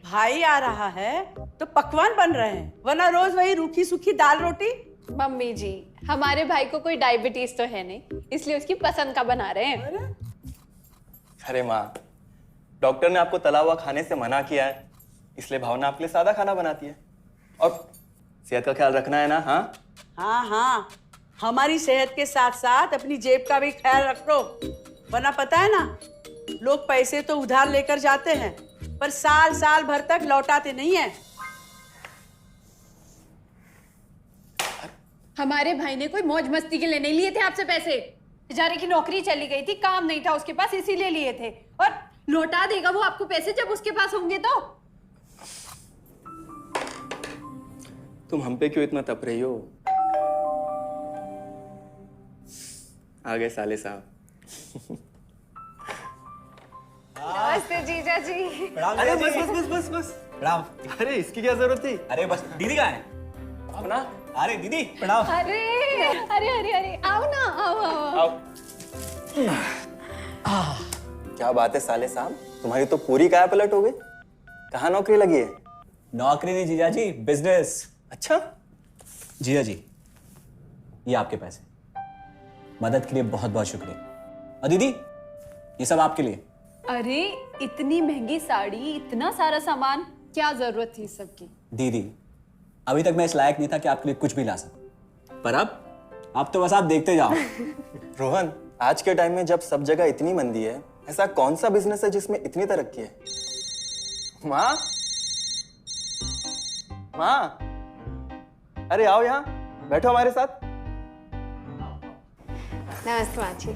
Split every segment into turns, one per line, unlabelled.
भाई आ रहा है तो पकवान बन रहे हैं, वरना रोज वही रूखी सूखी दाल रोटी।
मम्मी जी, हमारे भाई को कोई डायबिटीज तो है नहीं, इसलिए उसकी पसंद का बना रहे हैं।
अरे माँ, डॉक्टर ने आपको तला हुआ खाने से मना किया है, इसलिए भावना आपके लिए सादा खाना बनाती है। और सेहत का ख्याल रखना है ना? हाँ
हाँ हाँ, हमारी सेहत के साथ साथ अपनी जेब का भी ख्याल रखो, वरना पता है ना, लोग पैसे तो उधार लेकर जाते हैं पर साल साल भर तक लौटाते नहीं है।
हमारे भाई ने कोई मौज मस्ती के लिए नहीं लिए थे आपसे पैसे। बेचारे की नौकरी चली गई थी, काम नहीं था उसके पास, इसीलिए लिए थे। और लौटा देगा वो आपको पैसे जब उसके पास होंगे तो।
तुम हम पे क्यों इतना तप रही हो? आ गए साले साहब।
नमस्ते जीजा जी।
अरे बस बस बस बस बस
प्रणाम।
अरे इसकी क्या जरूरत थी?
अरे बस दीदी कहाँ है?
अपना
अरे दीदी प्रणाम।
अरे अरे अरे अरे आओ ना, आओ आओ।
आओ। क्या बात है साले साहब, तुम्हारी तो पूरी काया पलट हो गई। कहाँ नौकरी लगी है?
नौकरी नहीं जीजा जी, बिजनेस।
अच्छा
जीजा जी, ये आपके पैसे, मदद के लिए बहुत बहुत शुक्रिया। और दीदी, ये सब आपके लिए।
अरे इतनी महंगी साड़ी, इतना सारा सामान, क्या जरूरत थी इस सब की?
दीदी, अभी तक मैं इस लायक नहीं था कि आपके लिए कुछ भी ला सकूं, पर अब तो बस आप देखते जाओ।
रोहन, आज के टाइम में जब सब जगह इतनी मंदी है, ऐसा कौन सा बिजनेस है जिसमें इतनी तरक्की है? माँ, माँ, अरे आओ यहाँ बैठो हमारे साथ।
नमस्ते माँ जी।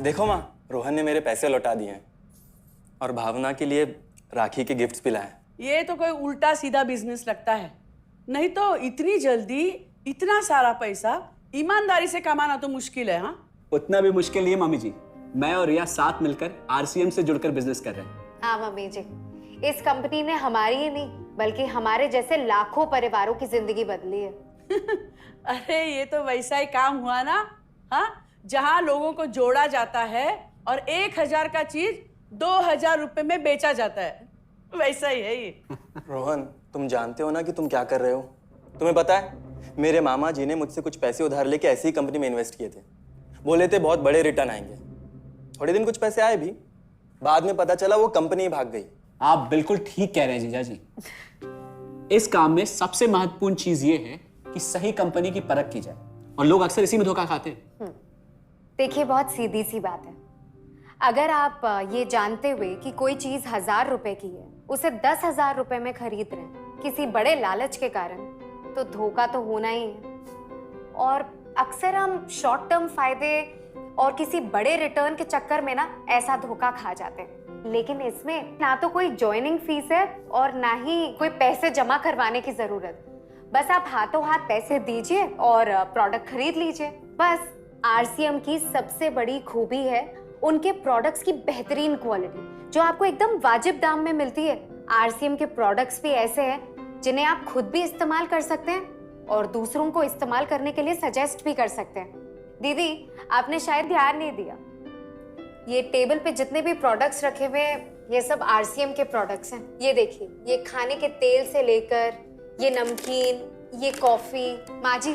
देखो माँ, रोहन ने मेरे पैसे लौटा दिए हैं और भावना के लिए राखी के गिफ्ट्स भी लाए।
ये तो कोई उल्टा सीधा बिजनेस लगता है, नहीं तो इतनी जल्दी इतना सारा पैसा ईमानदारी से कमाना तो मुश्किल है। हाँ,
उतना भी मुश्किल नहीं है मम्मी जी, मैं और रिया साथ मिलकर आरसीएम से जुड़कर बिजनेस कर रहे हैं।
हाँ मम्मी जी, इस कंपनी ने हमारी ही नहीं बल्कि हमारे जैसे लाखों परिवारों की जिंदगी बदली है।
अरे ये तो वैसा ही काम हुआ ना, हाँ, जहाँ लोगों को जोड़ा जाता है और 1000 का चीज 2000 रुपए में बेचा जाता है, वैसा ही है ये।
रोहन, तुम जानते हो ना कि तुम क्या कर रहे हो? तुम्हें पता है, मेरे मामा जी ने मुझसे कुछ पैसे उधार लेके ऐसी ही कंपनी में इन्वेस्ट किए थे। बोले थे बहुत बड़े रिटर्न आएंगे। थोड़े दिन कुछ पैसे आए भी, बाद में पता चला वो कंपनी ही भाग गई।
आप बिल्कुल ठीक कह रहे हैं जीजा जी। इस काम में सबसे महत्वपूर्ण चीज ये है कि सही कंपनी की परख की जाए, और लोग अक्सर इसी में धोखा खाते हैं।
देखिए, बहुत सीधी सी बात है। अगर आप ये जानते हुए कि कोई चीज 1000 रुपए की है, उसे 10,000 रुपए में खरीद रहे हैं किसी बड़े लालच के कारण, तो धोखा तो होना ही है। और अक्सर हम शॉर्ट टर्म फायदे और किसी बड़े रिटर्न के चक्कर में ना ऐसा धोखा खा जाते हैं। लेकिन इसमें ना तो कोई ज्वाइनिंग फीस है और ना ही कोई पैसे जमा करवाने की जरूरत। बस आप हाथों हाथ पैसे दीजिए और प्रोडक्ट खरीद लीजिए। बस आरसीएम की सबसे बड़ी खूबी है उनके प्रोडक्ट्स की बेहतरीन क्वालिटी, जो आपको एकदम वाजिब दाम में मिलती है। आरसीएम के प्रोडक्ट्स भी ऐसे हैं जिन्हें आप खुद भी इस्तेमाल कर सकते हैं और दूसरों को इस्तेमाल करने के लिए सजेस्ट भी कर सकते हैं। दीदी, आपने शायद ध्यान नहीं दिया, ये टेबल पे जितने भी प्रोडक्ट्स रखे हुए हैं, ये सब आरसीएम के प्रोडक्ट्स हैं। ये देखिए, ये खाने के तेल से लेकर ये नमकीन, ये कॉफी। माँ जी,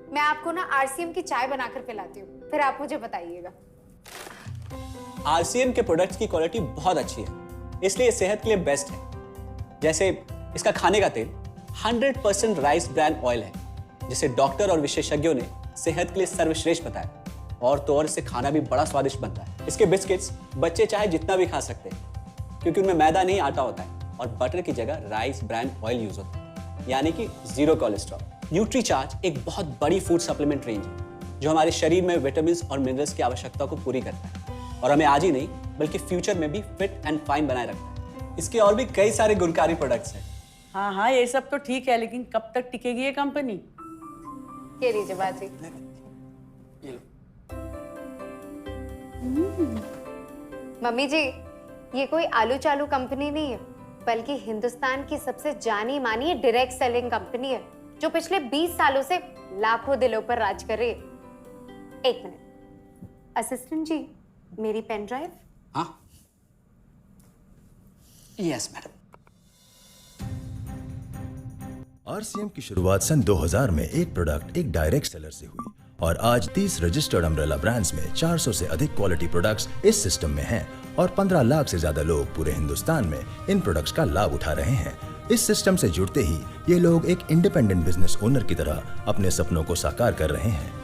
मैं आपको ना आरसीएम की चाय बनाकर पिलाती हूँ, फिर आप मुझे बताइएगा।
आरसीएम के प्रोडक्ट्स की क्वालिटी बहुत अच्छी है, इसलिए सेहत के लिए बेस्ट है। जैसे इसका खाने का तेल 100% राइस ब्रांड ऑयल है, जिसे डॉक्टर और विशेषज्ञों ने सेहत के लिए सर्वश्रेष्ठ बताया। और तो और इससे खाना भी बड़ा स्वादिष्ट बनता है। इसके बिस्किट्स बच्चे चाहे जितना भी खा सकते हैं, क्योंकि उनमें मैदा नहीं आटा होता है और बटर की जगह राइस ब्रांड ऑयल यूज होता है, यानी कि 0 कोलेस्ट्रॉल। न्यूट्रीचार्ज एक बहुत बड़ी फूड सप्लीमेंट रेंज है, जो हमारे शरीर में विटामिन और मिनरल्स की आवश्यकता को पूरी करता है और हमें आज ही नहीं बल्कि फ्यूचर में भी फिट एंड फाइन बनाए रखता है। इसके और भी कई सारे गुणकारी प्रोडक्ट्स हैं।
हाँ हाँ, ये सब तो ठीक है, लेकिन कब तक टिकेगी ये कंपनी?
ये लीजिए बाजी। मम्मी जी, ये कोई आलू चालू कंपनी नहीं है, बल्कि हिंदुस्तान की सबसे जानी मानी डायरेक्ट सेलिंग कंपनी है, जो पिछले 20 सालों से लाखों दिलों पर राज कर रही है। एक मिनट, असिस्टेंट जी, मेरी पेन ड्राइव।
हाँ, यस मैडम।
आरसीएम की शुरुआत सन 2000 में एक प्रोडक्ट एक डायरेक्ट सेलर से हुई और आज 30 रजिस्टर्ड अम्ब्रेला ब्रांड्स में 400 से अधिक क्वालिटी प्रोडक्ट्स इस सिस्टम में हैं और 15 लाख से ज्यादा लोग पूरे हिंदुस्तान में इन प्रोडक्ट्स का लाभ उठा रहे हैं। इस सिस्टम से जुड़ते ही ये लोग एक इंडिपेंडेंट बिजनेस ओनर की तरह अपने सपनों को साकार कर रहे हैं।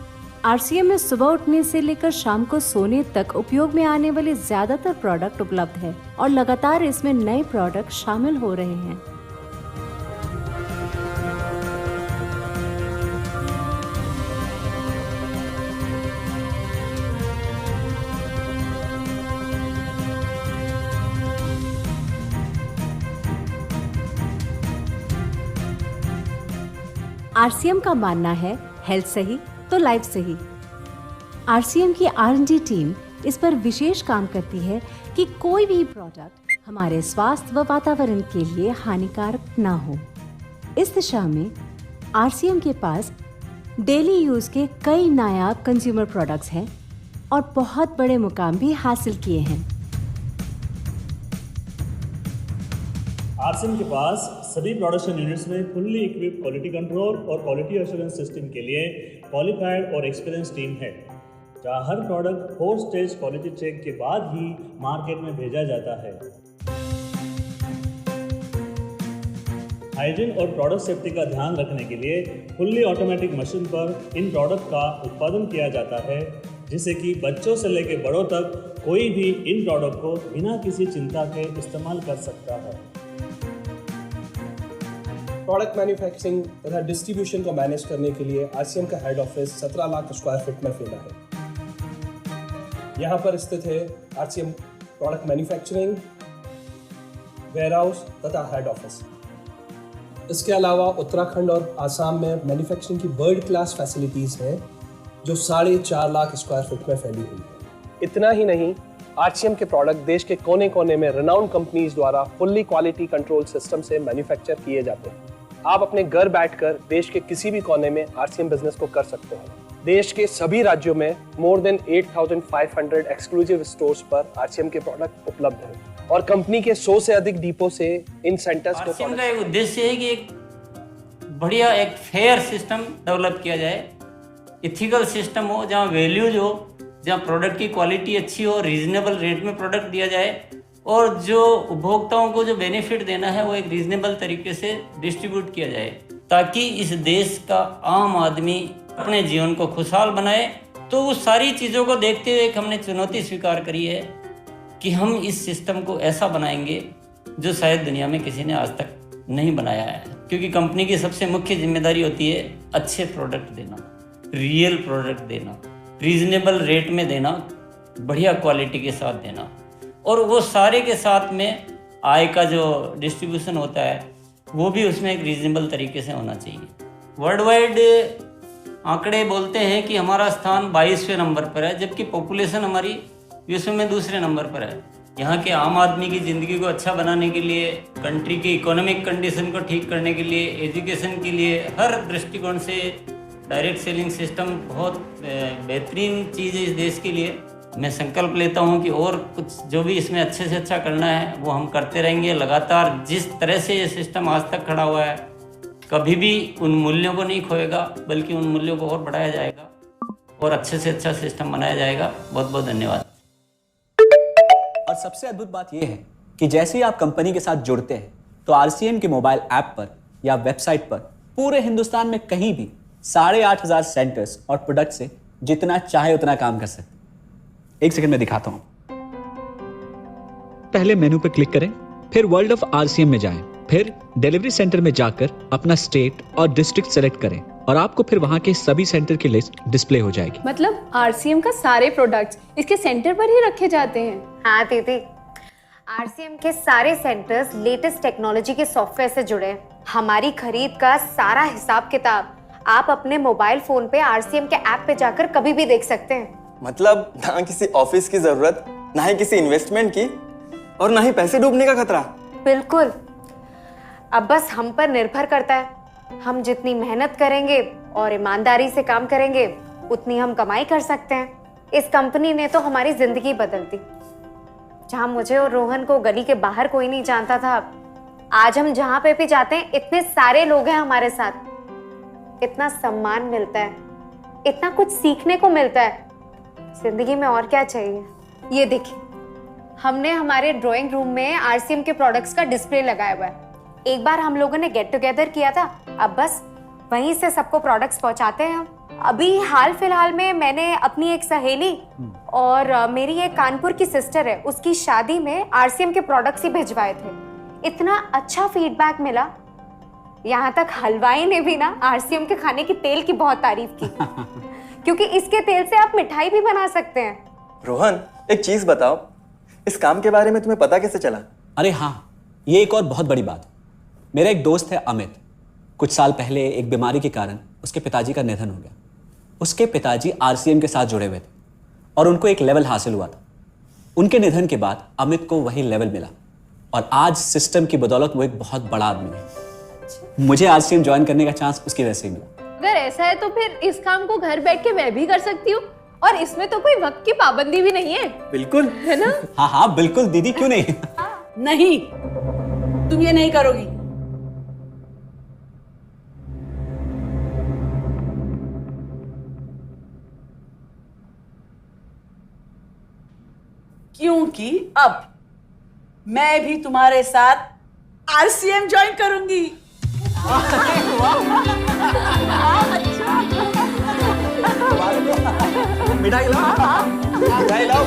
आरसीएम में सुबह उठने से लेकर शाम को सोने तक उपयोग में आने वाले ज्यादातर प्रोडक्ट उपलब्ध है और लगातार इसमें नए प्रोडक्ट शामिल हो रहे हैं। आरसीएम का मानना है हेल्थ सही तो लाइफ सही। आरसीएम की R&D टीम इस पर विशेष काम करती है कि कोई भी प्रोडक्ट हमारे स्वास्थ्य व वातावरण के लिए हानिकारक ना हो। इस दिशा में आरसीएम के पास डेली यूज के कई नायाब कंज्यूमर प्रोडक्ट्स हैं और बहुत बड़े मुकाम भी हासिल किए हैं।
आरसीएम के पास सभी प्रोडक्शन यूनिट्स में फुल्ली इक्विप क्वालिटी कंट्रोल और क्वालिटी एश्योरेंस सिस्टम के लिए क्वालिफाइड और एक्सपीरियंस टीम है, जहां हर प्रोडक्ट 4 स्टेज क्वालिटी चेक के बाद ही मार्केट में भेजा जाता है। हाइजीन और प्रोडक्ट सेफ्टी का ध्यान रखने के लिए फुल्ली ऑटोमेटिक मशीन पर इन प्रोडक्ट का उत्पादन किया जाता है, जिससे कि बच्चों से लेकर बड़ों तक कोई भी इन प्रोडक्ट को बिना किसी चिंता के इस्तेमाल कर सकता है।
प्रोडक्ट मैन्युफैक्चरिंग तथा डिस्ट्रीब्यूशन को मैनेज करने के लिए आरसीएम का head office 17 lakh square feet में फैला है। यहाँ पर स्थित है आरसीएम प्रोडक्ट मैन्युफैक्चरिंग, वेयरहाउस तथा हेड ऑफिस। इसके अलावा उत्तराखंड और आसाम में मैन्युफैक्चरिंग की वर्ल्ड क्लास फैसिलिटीज़ हैं, जो 4.5 लाख स्क्वायर फीट में फैली हुई है। इतना ही नहीं, आरसीएम के प्रोडक्ट देश के कोने कोने में रिनाउंड कंपनीज द्वारा फुल्ली क्वालिटी कंट्रोल सिस्टम से मैन्युफैक्चर किए जाते हैं। आप अपने घर बैठकर देश के किसी भी कोने में आरसीएम बिजनेस को कर सकते हैं। देश के सभी राज्यों में मोर देन 8,500 एक्सक्लूसिव स्टोर्स पर आरसीएम के प्रोडक्ट उपलब्ध हैं और कंपनी के 100 से अधिक डिपो से इन सेंटर्स को
आरसीएम का एक उद्देश्य है कि एक बढ़िया एक फेयर सिस्टम डेवलप किया जाए, इथिकल सिस्टम हो, जहाँ वैल्यूज हो, जहाँ प्रोडक्ट की क्वालिटी अच्छी हो, रीजनेबल रेट में प्रोडक्ट दिया जाए और जो उपभोक्ताओं को जो बेनिफिट देना है वो एक रीजनेबल तरीके से डिस्ट्रीब्यूट किया जाए, ताकि इस देश का आम आदमी अपने जीवन को खुशहाल बनाए। तो उस सारी चीज़ों को देखते हुए हमने चुनौती स्वीकार करी है कि हम इस सिस्टम को ऐसा बनाएंगे जो शायद दुनिया में किसी ने आज तक नहीं बनाया है, क्योंकि कंपनी की सबसे मुख्य जिम्मेदारी होती है अच्छे प्रोडक्ट देना, रियल प्रोडक्ट देना, रीजनेबल रेट में देना, बढ़िया क्वालिटी के साथ देना, और वो सारे के साथ में आय का जो डिस्ट्रीब्यूशन होता है वो भी उसमें एक रीजनेबल तरीके से होना चाहिए। वर्ल्ड वाइड आंकड़े बोलते हैं कि हमारा स्थान 22वें नंबर पर है, जबकि पॉपुलेशन हमारी विश्व में दूसरे नंबर पर है। यहाँ के आम आदमी की ज़िंदगी को अच्छा बनाने के लिए, कंट्री की इकोनॉमिक कंडीशन को ठीक करने के लिए, एजुकेशन के लिए, हर दृष्टिकोण से डायरेक्ट सेलिंग सिस्टम बहुत बेहतरीन चीज़ है इस देश के लिए। मैं संकल्प लेता हूं कि और कुछ जो भी इसमें अच्छे से अच्छा करना है वो हम करते रहेंगे लगातार। जिस तरह से ये सिस्टम आज तक खड़ा हुआ है, कभी भी उन मूल्यों को नहीं खोएगा, बल्कि उन मूल्यों को और बढ़ाया जाएगा और अच्छे से अच्छा सिस्टम बनाया जाएगा। बहुत बहुत धन्यवाद।
और सबसे अद्भुत बात यह है कि जैसे ही आप कंपनी के साथ जुड़ते हैं तो आरसीएम के मोबाइल ऐप पर या वेबसाइट पर पूरे हिंदुस्तान में कहीं भी 8,500 सेंटर्स और प्रोडक्ट से जितना चाहे उतना काम कर सकते। एक सेकंड में दिखाता हूं। पहले मेनू पर क्लिक करें, फिर वर्ल्ड ऑफ आरसीएम में जाएं, फिर डिलीवरी सेंटर में जाकर अपना स्टेट और डिस्ट्रिक्ट सेलेक्ट करें और आपको फिर वहां के सभी सेंटर की लिस्ट डिस्प्ले हो जाएगी।
मतलब आरसीएम का सारे प्रोडक्ट्स इसके सेंटर पर ही रखे जाते हैं?
हाँ दीदी, आरसीएम के सारे सेंटर्स लेटेस्ट टेक्नोलॉजी के सॉफ्टवेयर से जुड़े हैं। हमारी खरीद का सारा हिसाब किताब आप अपने मोबाइल फोन पे आरसीएम के ऐप पे जाकर कभी भी देख सकते हैं।
मतलब ना किसी ऑफिस की जरूरत, ना ही किसी इन्वेस्टमेंट की, और ना ही पैसे डूबने का खतरा।
बिल्कुल। अब बस हम पर निर्भर करता है। हम जितनी मेहनत करेंगे और ईमानदारी से काम करेंगे, उतनी हम कमाई कर सकते हैं। इस कंपनी ने तो हमारी जिंदगी बदल दी। जहाँ मुझे और रोहन को गली के बाहर कोई नहीं जानता था, आज हम जहाँ पे भी जाते हैं इतने सारे लोग हैं हमारे साथ। इतना सम्मान मिलता है, इतना कुछ सीखने को मिलता है। जिंदगी में और क्या चाहिए। ये देखिए, हमने हमारे ड्राइंग रूम में आरसीएम के प्रोडक्ट्स का डिस्प्ले लगाया हुआ है। एक बार हम लोगों ने गेट टुगेदर किया था, अब बस वहीं से सबको प्रोडक्ट्स पहुंचाते हैं हम। अभी हाल फिलहाल में मैंने अपनी एक सहेली और मेरी एक कानपुर की सिस्टर है, उसकी शादी में आरसीएम के प्रोडक्ट्स ही भिजवाए थे। इतना अच्छा फीडबैक मिला, यहाँ तक हलवाई ने भी ना आरसीएम के खाने की तेल की बहुत तारीफ की क्योंकि इसके तेल से आप मिठाई भी बना सकते हैं।
रोहन, एक चीज बताओ, इस काम के बारे में तुम्हें पता कैसे चला?
अरे हाँ, ये एक और बहुत बड़ी बात। मेरा एक दोस्त है अमित, कुछ साल पहले एक बीमारी के कारण उसके पिताजी का निधन हो गया। उसके पिताजी आरसीएम के साथ जुड़े हुए थे और उनको एक लेवल हासिल हुआ था। उनके निधन के बाद अमित को वही लेवल मिला और आज सिस्टम की बदौलत वो एक बहुत बड़ा आदमी है। मुझे आरसीएम ज्वाइन करने का चांस उसकी वजह से ही मिला।
अगर ऐसा है तो फिर इस काम को घर बैठ के मैं भी कर सकती हूँ, और इसमें तो कोई वक्त की पाबंदी भी नहीं है।
बिल्कुल,
है ना?
हाँ हाँ बिल्कुल दीदी, क्यों नहीं।
नहीं, तुम ये नहीं करोगी। क्योंकि अब मैं भी तुम्हारे साथ आरसीएम ज्वाइन करूंगी।
मिठाई लाओ, मिठाई लाओ।